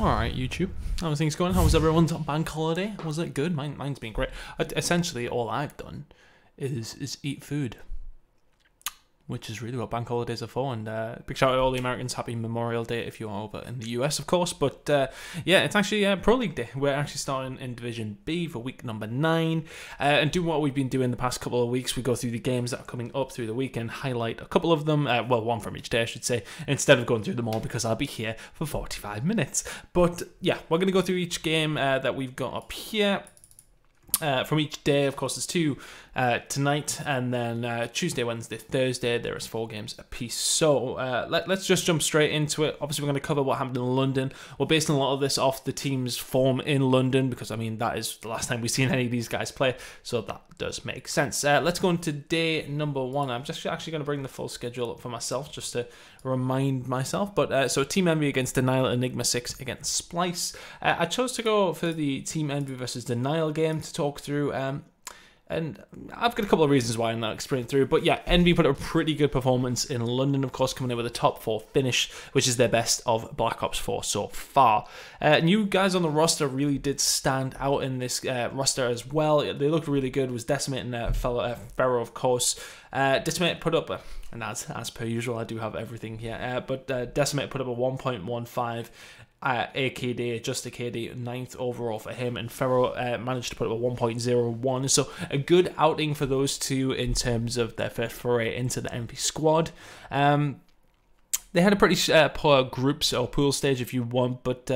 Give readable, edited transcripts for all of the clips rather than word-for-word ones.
Alright, YouTube. How are things going? How was everyone's bank holiday? Was it good? Mine's been great. Essentially, all I've done is eat food, which is really what bank holidays are for. And big shout out to all the Americans. Happy Memorial Day if you are over in the US, of course. But yeah, it's actually Pro League Day. We're actually starting in Division B for week number 9. And do what we've been doing the past couple of weeks. We go through the games that are coming up through the week and highlight a couple of them. Well, one from each day, I should say, instead of going through them all because I'll be here for 45 minutes. But yeah, we're going to go through each game that we've got up here. From each day, of course, there's 2 tonight, and then Tuesday, Wednesday, Thursday, there is 4 games apiece. So let's just jump straight into it. Obviously, we're going to cover what happened in London. We're basing a lot of this off the team's form in London, because, I mean, that is the last time we've seen any of these guys play, so that does make sense. Let's go into day number 1. I'm just actually going to bring the full schedule up for myself, just to remind myself. But so Team Envy against Denial, Enigma 6 against Splice. I chose to go for the Team Envy versus Denial game to talk through, and I've got a couple of reasons why I'm not explaining through. But yeah, Envy put up a pretty good performance in London, of course, coming in with a top 4 finish, which is their best of Black Ops 4 so far. New guys on the roster really did stand out in this roster as well. They looked really good. It was Decimate and Pharaoh, of course. Decimate put up and as per usual, I do have everything here, but Decimate put up a 1.15 AKD, adjusted KD, 9th overall for him, and Pharaoh managed to put up a 1.01, so a good outing for those two in terms of their first foray into the Envy squad. They had a pretty poor groups or pool stage, if you want, but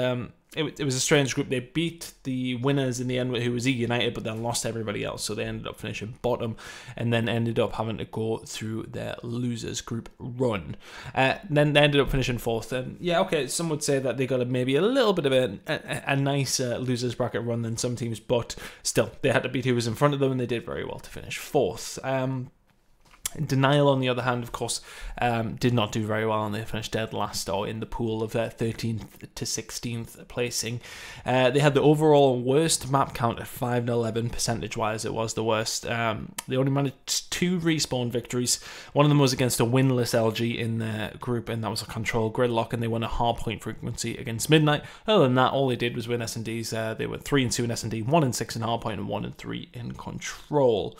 it was a strange group. They beat the winners in the end, who was eUnited, but then lost everybody else, so they ended up finishing bottom, and then ended up having to go through their losers group run. Then they ended up finishing 4th, and yeah, okay, some would say that they got maybe a little bit of a nicer losers bracket run than some teams, but still, they had to beat who was in front of them, and they did very well to finish 4th. Denial, on the other hand, of course, did not do very well, and they finished dead last, or in the pool of 13th to 16th placing. They had the overall worst map count at 5-11 percentage-wise. It was the worst. They only managed 2 respawn victories. One of them was against a winless LG in their group, and that was a control gridlock, and they won a hardpoint frequency against Midnight. Other than that, all they did was win S&Ds. They were 3-2 in S&D, 1-6 in hardpoint, and 1-3 in control.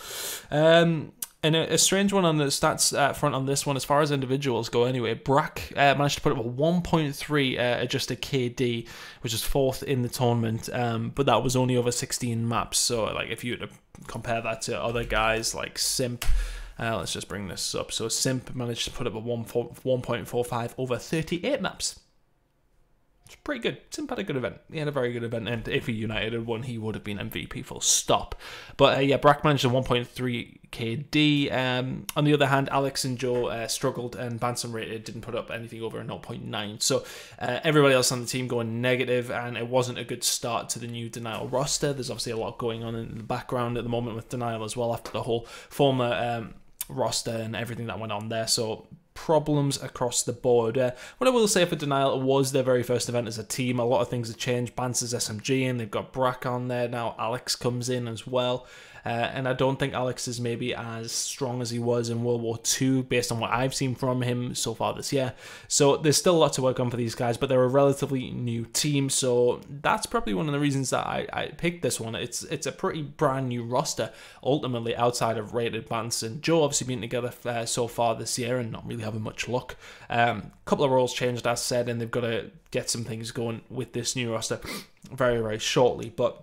And a strange one on the stats front on this one, as far as individuals go anyway. Brack managed to put up a 1.3 adjusted KD, which is 4th in the tournament, but that was only over 16 maps. So like, if you were to compare that to other guys like Simp, let's just bring this up. So Simp managed to put up a 1.45 over 38 maps. It's pretty good. Simp had a good event. He had a very good event, and if eUnited had won, he would have been MVP full stop. But yeah, Brack managed a 1.3 KD. On the other hand, Alex and Joe struggled, and Bantam Rated didn't put up anything over a 0.9. So everybody else on the team going negative, and it wasn't a good start to the new Denial roster. There's obviously a lot going on in the background at the moment with Denial as well, after the whole former roster and everything that went on there. So problems across the board. What I will say for Denial, it was their very first event as a team. A lot of things have changed. Bance's SMG, and they've got Brack on there now. Alex comes in as well. And I don't think Alex is maybe as strong as he was in World War II, based on what I've seen from him so far this year. So there's still a lot to work on for these guys, but they're a relatively new team. So that's probably one of the reasons that I picked this one. It's a pretty brand new roster, ultimately, outside of Rated, Bance, and Joe, obviously being together so far this year and not really having much luck. Couple of roles changed, as said, and they've got to get some things going with this new roster very, very shortly. But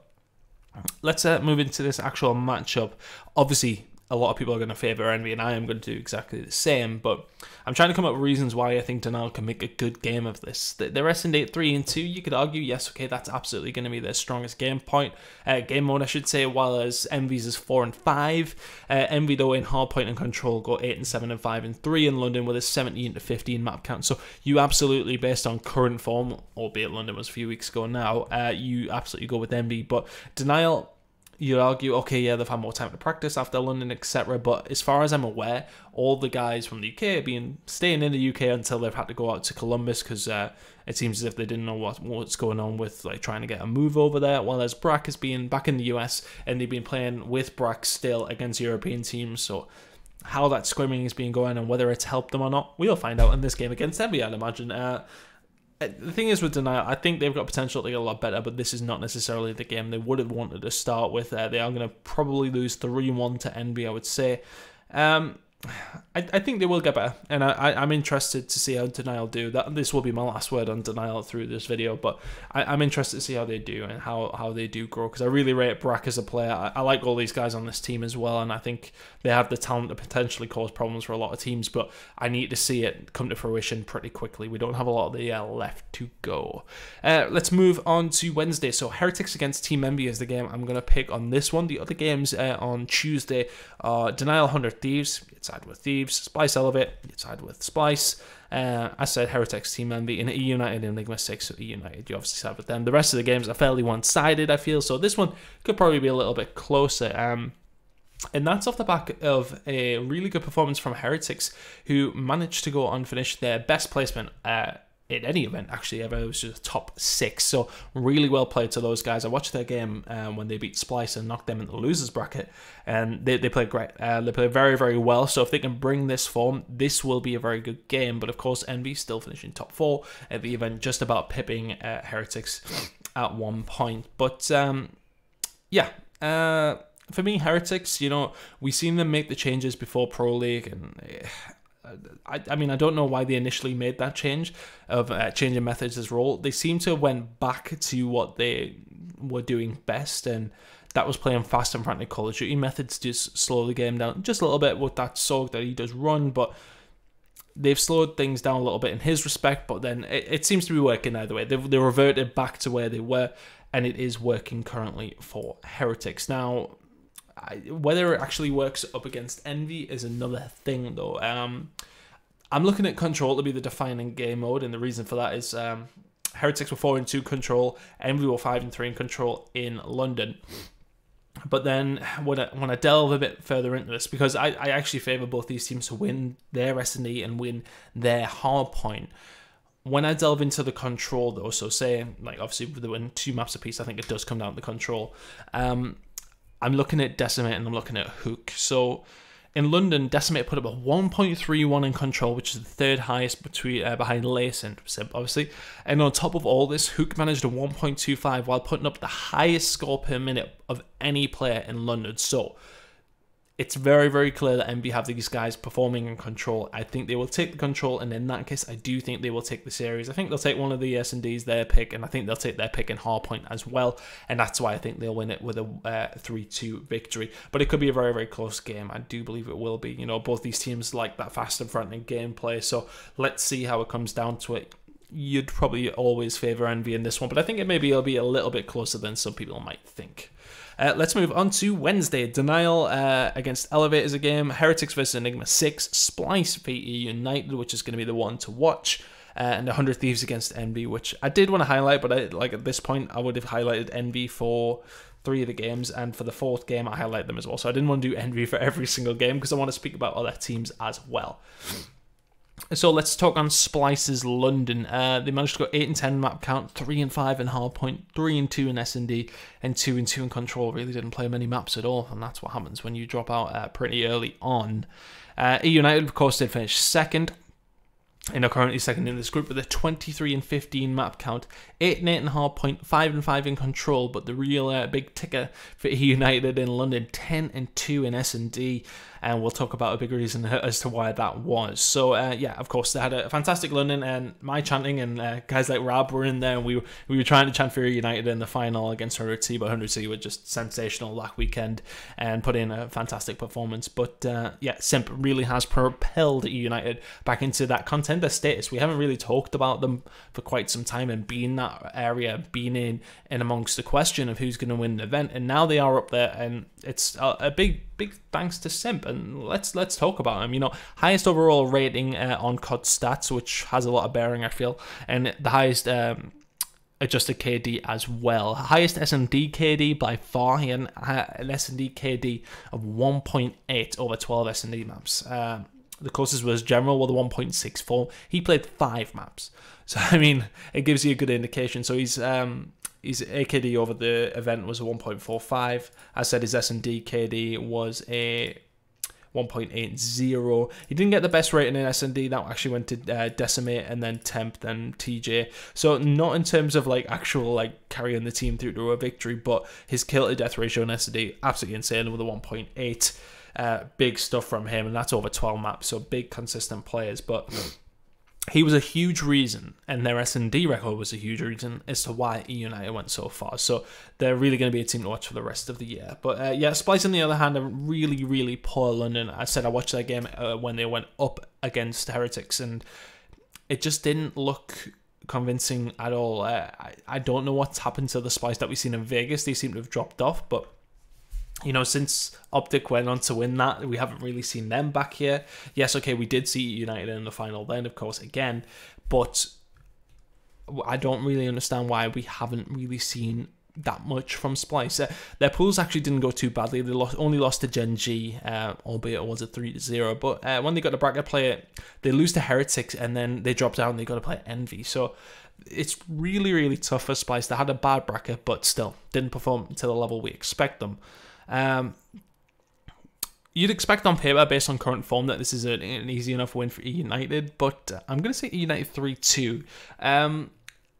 let's move into this actual matchup. Obviously, a lot of people are going to favour Envy, and I am going to do exactly the same, but I'm trying to come up with reasons why I think Denial can make a good game of this. Their S&D at 3-2, you could argue, yes, okay, that's absolutely going to be their strongest game mode, I should say, while as Envy's is 4-5. Envy, though, in hardpoint and control, go 8-7 and 5-3 in London with a 17-15 map count. So you absolutely, based on current form, albeit London was a few weeks ago now, you absolutely go with Envy. But Denial, you'd argue, okay, yeah, they've had more time to practice after London, etc. But as far as I'm aware, all the guys from the UK have staying in the UK until they've had to go out to Columbus, because it seems as if they didn't know what's going on with like trying to get a move over there. Whereas Brack has been back in the US, and they've been playing with Brack still against European teams. So how that scrimming has been going and whether it's helped them or not, we'll find out in this game against Envy, I'd imagine. The thing is with Denial, I think they've got potential to get a lot better, but this is not necessarily the game they would have wanted to start with. They are going to probably lose 3-1 to Envy, I would say. I think they will get better, and I'm interested to see how Denial do. This will be my last word on Denial through this video, but I'm interested to see how they do and how they do grow, because I really rate Brack as a player. I like all these guys on this team as well, and I think they have the talent to potentially cause problems for a lot of teams, but I need to see it come to fruition pretty quickly. We don't have a lot of the left to go. Let's move on to Wednesday. So Heretics against Team Envy is the game I'm going to pick on this one. The other games on Tuesday are Denial 100 Thieves. You'd side with Thieves. Splice Elevate. You'd side with Splice. I said Heretics, Team Envy, and eUnited Enigma 6, so eUnited, you obviously side with them. The rest of the games are fairly one-sided, I feel, so this one could probably be a little bit closer. And that's off the back of a really good performance from Heretics, who managed to go on and finish their best placement in any event, actually, ever. It was just top 6, so really well played to those guys. I watched their game when they beat Splice and knocked them into the losers bracket, and they played great. They played very, very well, so if they can bring this form, this will be a very good game. But of course, Envy still finishing top 4 at the event, just about pipping Heretics at one point. But yeah, for me, Heretics, you know, we've seen them make the changes before Pro League, and I mean, I don't know why they initially made that change of changing methods as role. They seem to have went back to what they were doing best, and that was playing fast and frantic Call of Duty methods, just slow the game down just a little bit with that Sorg that he does run, but they've slowed things down a little bit in his respect, but then it seems to be working either way. They reverted back to where they were, and it is working currently for Heretics. Now, whether it actually works up against Envy is another thing, though. I'm looking at Control to be the defining game mode, and the reason for that is Heretics were 4-2 Control, Envy were 5-3 in Control in London. But then when I delve a bit further into this, because I actually favour both these teams to win their S&D and win their hardpoint. When I delve into the Control, though, so say, like, obviously they win 2 maps apiece, I think it does come down to Control. I'm looking at Decimate and I'm looking at Hook. So in London, Decimate put up a 1.31 in Control, which is the third highest behind Lace and Simp, obviously. And on top of all this, Hook managed a 1.25 while putting up the highest score per minute of any player in London. So it's very, very clear that Envy have these guys performing in Control. I think they will take the Control, and in that case, I do think they will take the series. I think they'll take one of the S&Ds, their pick, and I think they'll take their pick in hardpoint as well, and that's why I think they'll win it with a 3-2 victory. But it could be a very, very close game. I do believe it will be. You know, both these teams like that fast and fronting gameplay, so let's see how it comes down to it. You'd probably always favour Envy in this one, but I think it'll be a little bit closer than some people might think. Let's move on to Wednesday. Denial against Elevate is a game. Heretics versus Enigma 6. Splice v eUnited, which is going to be the one to watch. And 100 Thieves against Envy, which I did want to highlight, but at this point, I would have highlighted Envy for 3 of the games, and for the 4th game, I highlight them as well. So I didn't want to do Envy for every single game, because I want to speak about other teams as well. So let's talk on Splice's London. They managed to go 8-10 map count, 3-5 in hardpoint, 3-2 in S&D, and 2-2 in Control. Really didn't play many maps at all, and that's what happens when you drop out pretty early on. eUnited, of course, did finish 2nd. And are currently 2nd in this group with a 23-15 map count, 8-8 in hardpoint, 5-5 in Control, but the real big ticker for eUnited in London, 10-2 in S&D, and we'll talk about a big reason as to why that was. So yeah, of course, they had a fantastic London, and my chanting and guys like Rab were in there, and we were trying to chant for eUnited in the final against 100C, but 100C were just sensational that weekend and put in a fantastic performance. But yeah, Simp really has propelled eUnited back into that contender status. We haven't really talked about them for quite some time, and being that area, being in amongst the question of who's going to win the event, and now they are up there, and it's a big thanks to Simp. And let's talk about him. You know, highest overall rating on COD stats, which has a lot of bearing, I feel, and the highest adjusted KD as well. Highest S&D KD by far. He had an S&D KD of 1.8 over 12 S&D maps. The closest was General with a 1.64. He played 5 maps. So, I mean, it gives you a good indication. So his AKD over the event was a 1.45. I said his S&D KD was a 1.80. He didn't get the best rating in S&D. That actually went to Decimate and then Temp, then TJ. So not in terms of like actual like carrying the team through to a victory, but his kill to death ratio in S&D absolutely insane with a 1.8. Big stuff from him, and that's over 12 maps. So big consistent players, but he was a huge reason, and their S&D record was a huge reason as to why eUnited went so far. So they're really going to be a team to watch for the rest of the year. But yeah, Splice on the other hand are really, really poor London. I said I watched that game when they went up against Heretics, and it just didn't look convincing at all. I don't know what's happened to the Splice that we've seen in Vegas. They seem to have dropped off, but you know, since Optic went on to win that, we haven't really seen them back here. Yes, okay, we did see United in the final then, of course, again, but I don't really understand why we haven't really seen that much from Splice. Their pools actually didn't go too badly. They only lost to Gen G, albeit it was a 3-0. But when they got to bracket play, they lose to Heretics, and then they dropped out and they got to play Envy. So it's really, really tough for Splice. They had a bad bracket, but still didn't perform to the level we expect them. You'd expect on paper, based on current form, that this is an easy enough win for eUnited, but I'm going to say eUnited 3-2.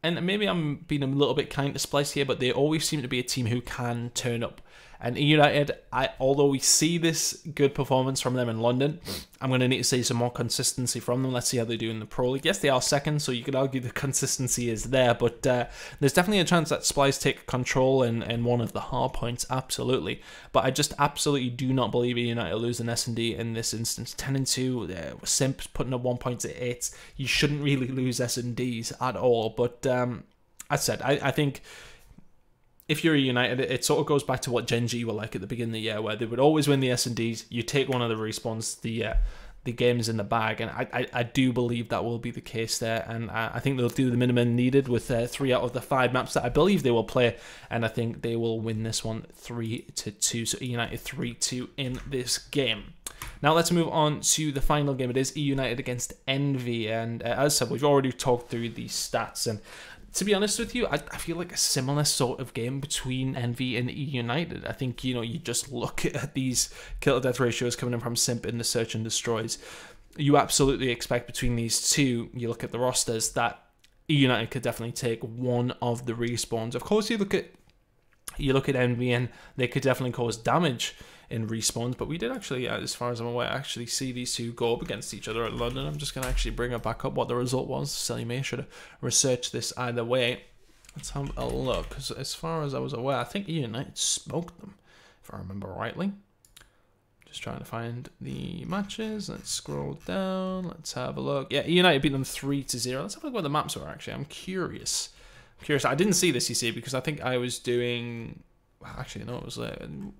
And maybe I'm being a little bit kind to Splice here, but they always seem to be a team who can turn up. And eUnited, although we see this good performance from them in London, I'm going to need to see some more consistency from them. Let's see how they do in the Pro League. Yes, they are second, so you could argue the consistency is there, but there's definitely a chance that Splice take control in one of the hard points, absolutely. But I just absolutely do not believe eUnited lose an S&D in this instance. 10-2, Simps putting up 1.8. You shouldn't really lose S&Ds at all, but as I said, I think if you're eUnited, it sort of goes back to what Gen G were like at the beginning of the year, where they would always win the S&Ds. You take one of the respawns, the game's in the bag, and I do believe that will be the case there, and I think they'll do the minimum needed with 3 out of the 5 maps that I believe they will play, and I think they will win this one 3-2, so eUnited 3-2 in this game. Now let's move on to the final game. It is eUnited against Envy, and as I said, we've already talked through these stats, and to be honest with you, I feel like a similar sort of game between Envy and eUnited. I think, you know, you just look at these kill to death ratios coming in from Simp in the Search and Destroys. You absolutely expect between these two, you look at the rosters, that eUnited could definitely take one of the respawns. Of course, you look at Envy and they could definitely cause damage in respawns, but we did actually, as far as I'm aware, actually see these two go up against each other at London. I'm just going to actually bring it back up what the result was. Silly me, should have researched this either way. Let's have a look, because as far as I was aware, I think eUnited smoked them, if I remember rightly. Just trying to find the matches. Let's scroll down. Let's have a look. Yeah, eUnited beat them 3-0. Let's have a look what the maps were, actually. I'm curious. I didn't see this, you see, because I think I was doing... Actually, no, it was...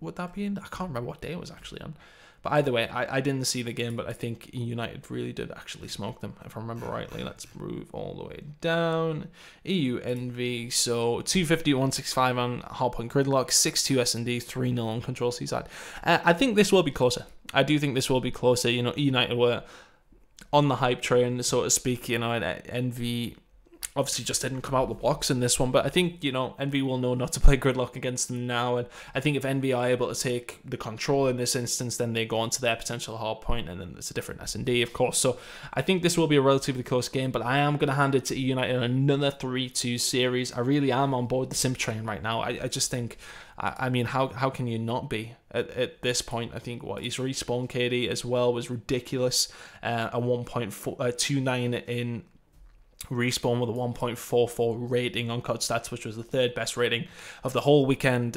would that be in... I can't remember what day it was actually on. But either way, I didn't see the game, but I think eUnited really did actually smoke them, if I remember rightly. Let's move all the way down. EU Envy, so 250, 165 on Hardpoint Gridlock, 6-2 S&D, 3-0 on Control Seaside. I think this will be closer. I do think this will be closer. You know, eUnited were on the hype train, so to speak. You know, and Envy obviously just didn't come out the blocks in this one, but I think, you know, Envy will know not to play Gridlock against them now, and I think if Envy are able to take the control in this instance, then they go on to their potential hard point, and then it's a different S&D, of course. So I think this will be a relatively close game, but I am going to hand it to eUnited in another 3-2 series. I really am on board the Simp train right now. I just think, I mean, how can you not be at this point? I think what his respawn KD as well was ridiculous. A 1.29 in respawn with a 1.44 rating on COD Stats, which was the 3rd best rating of the whole weekend,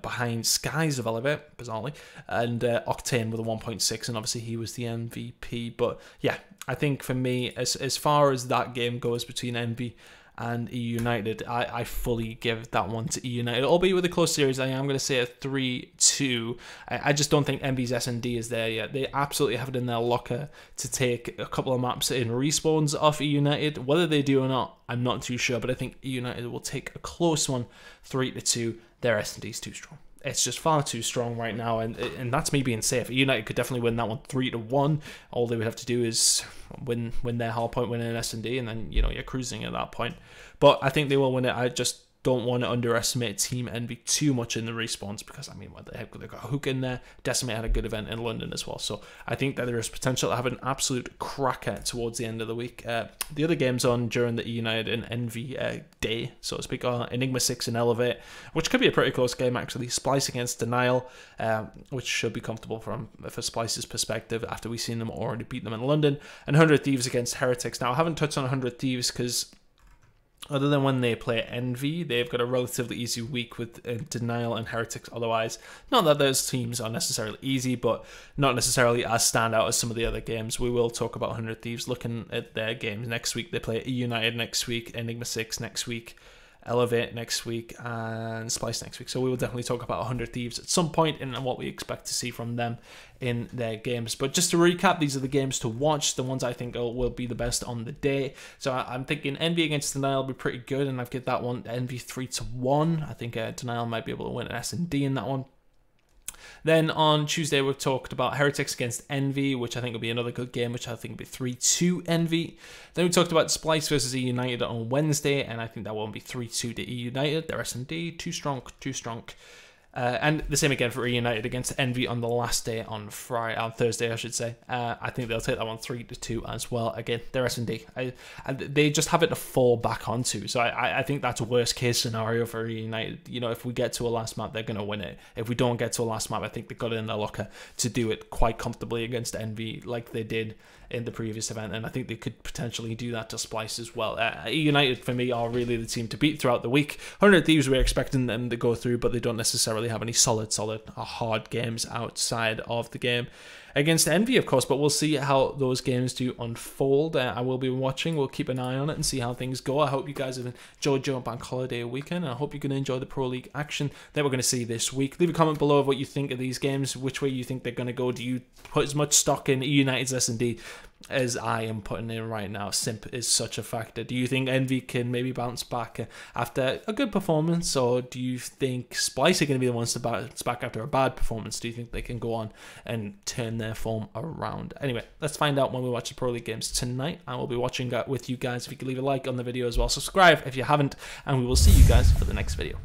behind Skies of Elevate, bizarrely, and Octane with a 1.6, and obviously he was the MVP. But yeah, I think for me, as far as that game goes between Envy and eUnited, I fully give that one to eUnited. Albeit with a close series, I am going to say a 3-2. I just don't think Envy's S&D is there yet. They absolutely have it in their locker to take a couple of maps in respawns off eUnited. Whether they do or not, I'm not too sure, but I think eUnited will take a close one, 3-2. Their S&D is too strong. It's just far too strong right now, and that's me being safe. United could definitely win that one 3-1. All they would have to do is win their hard point, win an S&D, and then, you know, you're cruising at that point. But I think they will win it. I just don't want to underestimate Team Envy too much in the respawns, because I mean, what the heck, they've got Hook in there. Decimate had a good event in London as well, so I think that there is potential to have an absolute cracker towards the end of the week. The other games on during the eUnited and Envy day, so to speak, are Enigma 6 and Elevate, which could be a pretty close game actually. Splice against Denial, which should be comfortable for Splice's perspective after we've seen them already beat them in London, and 100 Thieves against Heretics. Now I haven't touched on 100 Thieves because other than when they play Envy, they've got a relatively easy week with Denial and Heretics otherwise. Not that those teams are necessarily easy, but not necessarily as standout as some of the other games. We will talk about 100 Thieves looking at their games next week. They play eUnited next week, Enigma 6 next week, Elevate next week, and Splice next week. So we will definitely talk about 100 Thieves at some point and what we expect to see from them in their games. But just to recap, these are the games to watch, the ones I think will be the best on the day. So I'm thinking Envy against Denial will be pretty good, and I've given that one Envy 3-1. I think Denial might be able to win an S&D in that one. Then on Tuesday, we've talked about Heretics against Envy, which I think will be another good game, which I think will be 3-2 Envy. Then we talked about Splice versus eUnited on Wednesday, and I think that won't be 3-2 to eUnited. Their S&D, too strong, too strong. And the same again for eUnited against Envy on the last day on Thursday, I should say. I think they'll take that one 3-2 as well. Again, their S&D. And they just have it to fall back onto. So I think that's a worst case scenario for eUnited. You know, if we get to a last map, they're going to win it. If we don't get to a last map, I think they've got it in their locker to do it quite comfortably against Envy like they did in the previous event, and I think they could potentially do that to Splice as well. eUnited for me are really the team to beat throughout the week. 100 Thieves, we're expecting them to go through, but they don't necessarily have any solid hard games outside of the game against Envy, of course, but we'll see how those games do unfold. I will be watching. We'll keep an eye on it and see how things go. I hope you guys have enjoyed your bank holiday weekend, and I hope you're going to enjoy the Pro League action that we're going to see this week. Leave a comment below of what you think of these games, which way you think they're going to go. Do you put as much stock in eUnited's S&D as I am putting in right now? Simp is such a factor. Do you think Envy can maybe bounce back after a good performance, or do you think Splice are going to be the ones to bounce back after a bad performance? Do you think they can go on and turn their form around? Anyway, let's find out when we watch the Pro League games tonight. I will be watching with you guys. If you could leave a like on the video as well, subscribe if you haven't, and we will see you guys for the next video.